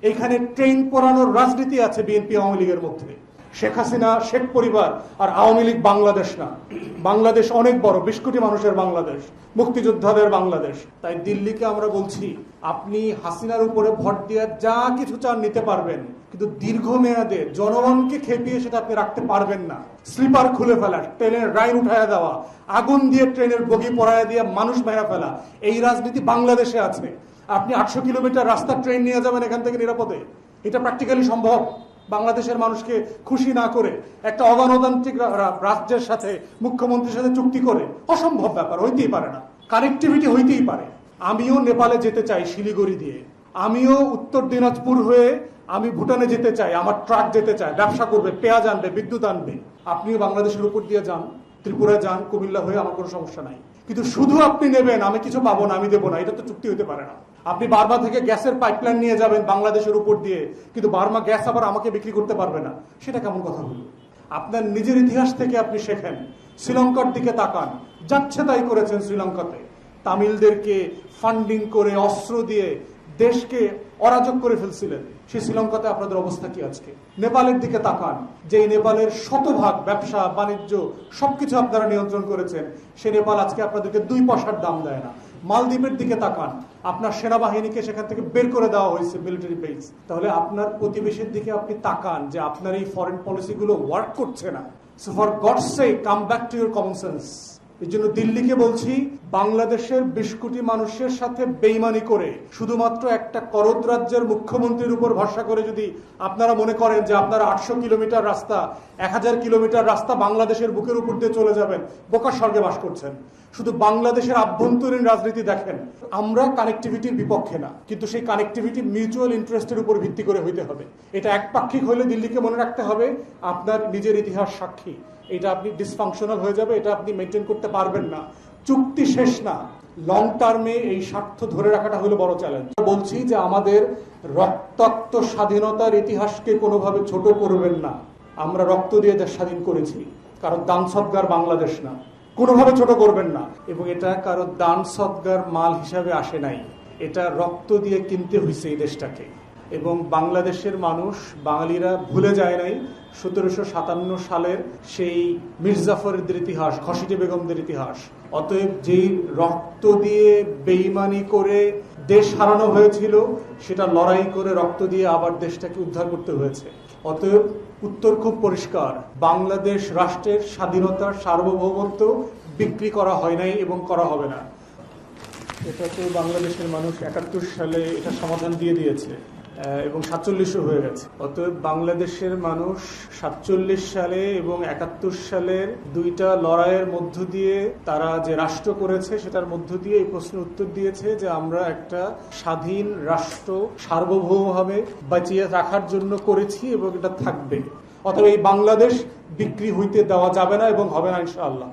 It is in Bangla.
এখানে ট্রেন পোড়ানোর রাজনীতি আছে বিএনপি আওয়ামী লীগের মধ্যে। শেখ হাসিনা, শেখ পরিবার আর আওয়ামী লীগ বাংলাদেশ না। বাংলাদেশ অনেক বড়, 20 কোটি মানুষের বাংলাদেশ, মুক্তিযোদ্ধাদের বাংলাদেশ। তাই দিল্লিকে আমরা বলছি, আপনি হাসিনার উপরে ভোট দিয়ে যা কিছু চান নিতে পারবেন, কিন্তু দীর্ঘমেয়াদে জনগণকে খেপিয়ে সেটা আপনি রাখতে পারবেন না। স্লিপার খুলে ফেলা, ট্রেনের লাইন উঠায় দেওয়া, আগুন দিয়ে ট্রেনের বগি পড়ায় দিয়ে মানুষ মেরে ফেলা, এই রাজনীতি বাংলাদেশে আছে। আপনি 800 কিলোমিটার রাস্তা ট্রেন নিয়ে যাবেন এখান থেকে নিরাপদে? এটা প্র্যাকটিক্যালি সম্ভব? বাংলাদেশের মানুষকে খুশি না করে একটা অগণতান্ত্রিক রাজ্যের সাথে, মুখ্যমন্ত্রীর সাথে চুক্তি করে? অসম্ভব ব্যাপার, হইতেই পারে না। কানেক্টিভিটি হইতেই পারে। আমিও নেপালে যেতে চাই শিলিগুড়ি দিয়ে, আমিও উত্তর দিনাজপুর হয়ে আমি ভুটানে যেতে চাই, আমার ট্রাক যেতে চায়, ব্যবসা করবে, পেঁয়াজ আনবে, বিদ্যুৎ আনবে। আপনিও বাংলাদেশের উপর দিয়ে যান, ত্রিপুরা যান, কুমিল্লা হয়ে, আমার কোনো সমস্যা নাই। কিন্তু শুধু আপনি নেবেন, আমি কিছু পাবো না, আমি দেবো না, এটা তো চুক্তি হতে পারে না। আপনি বার্মা থেকে গ্যাসের পাইপলাইন নিয়ে যাবেন বাংলাদেশের উপর দিয়ে, কিন্তু বার্মা গ্যাস আবার আমাকে বিক্রি করতে পারবে না, সেটা কেমন কথা হলো? আপনার নিজের ইতিহাস থেকে আপনি শেখেন। শ্রীলঙ্কার দিকে তাকান, যাচ্ছে তাই করেছেন শ্রীলঙ্কাতে। তামিলদেরকে ফান্ডিং করে, অস্ত্র দিয়ে দেশকে অরাজক করে ফেলছিলেন। সেই শ্রীলঙ্কাতে আপনাদের অবস্থা কি আজকে? নেপালের দিকে তাকান, যে নেপালের শতভাগ ব্যবসা বাণিজ্য সবকিছু আপনারা নিয়ন্ত্রণ করেছেন, সে নেপাল আজকে আপনাদেরকে 2 পয়সার দাম দেয় না। মালদ্বীপের দিকে তাকান, আপনার সেনাবাহিনীকে সেখান থেকে বের করে দেওয়া হয়েছে, মিলিটারি বেস। তাহলে আপনার প্রতিবেশীর দিকে আপনি তাকান, যে আপনার এই ফরেন পলিসিগুলো ওয়ার্ক করছে না। So for God's sake, come back to your common sense. এই জন্য দিল্লিকে বলছি, বাংলাদেশের 20 কোটি মানুষের সাথে বেইমানি করে, শুধুমাত্র একটা করদ রাজ্যের মুখ্যমন্ত্রীর উপর ভরসা করে যদি আপনারা মনে করেন যে আপনারা 800 কিলোমিটার রাস্তা, 1000 কিলোমিটার রাস্তা বাংলাদেশের বুকের উপর দিয়ে চলে যাবেন, বোকার স্বর্গে বাস করছেন। শুধু বাংলাদেশের আভ্যন্তরীণ রাজনীতি দেখেন। আমরা কানেক্টিভিটির বিপক্ষে না, কিন্তু সেই কানেক্টিভিটি মিউচুয়াল ইন্টারেস্টের উপর ভিত্তি করে হইতে হবে। এটা একপাক্ষিক হলে দিল্লিকে মনে রাখতে হবে আপনার নিজের ইতিহাস সাক্ষী। এটা আপনি ডিসফাংশনাল হয়ে যাবে, এটা আপনি মেনটেন করতে পারবেন না। চুক্তি শেষ না, লং টার্মে এই স্বার্থ ধরে রাখাটা হলো বড় চ্যালেঞ্জ। বলছি যে আমাদের রক্তাক্ত স্বাধীনতার ইতিহাসকে কোনোভাবে ছোট করবেন না। আমরা রক্ত দিয়ে দেশ স্বাধীন করেছি, কারণ দান সৎকার বাংলাদেশ না, কোনোভাবে ছোট করবেন না। এবং এটা কারো দান সৎকার মাল হিসাবে আসে নাই, এটা রক্ত দিয়ে কিনতে হয়েছে এই দেশটাকে। এবং বাংলাদেশের মানুষ, বাঙালিরা ভুলে যায় নাই 1757 সালের সেই মীর জাফরের ইতিহাস, ঘসিটে বেগমদের ইতিহাস। অতএব যেই রক্ত দিয়ে বেইমানি করে দেশ হারানো হয়েছিল, সেটা লড়াই করে রক্ত দিয়ে আবার দেশটাকে উদ্ধার করতে হয়েছে। অতএব উত্তর খুব পরিষ্কার, বাংলাদেশ রাষ্ট্রের স্বাধীনতার সার্বভৌমত্ব বিক্রি করা হয় নাই এবং করা হবে না। এটা তো বাংলাদেশের মানুষ 71 সালে এটা সমাধান দিয়ে দিয়েছে এবং 47 হয়ে গেছে। অতএব বাংলাদেশের মানুষ 47 সালে এবং 71 সালের দুইটা লড়াইয়ের মধ্য দিয়ে তারা যে রাষ্ট্র করেছে, সেটার মধ্য দিয়ে এই প্রশ্নের উত্তর দিয়েছে যে আমরা একটা স্বাধীন রাষ্ট্র সার্বভৌমভাবে বাঁচিয়ে রাখার জন্য করেছি এবং এটা থাকবে। অতএব এই বাংলাদেশ বিক্রি হইতে দেওয়া যাবে না এবং হবে না ইনশাআল্লাহ।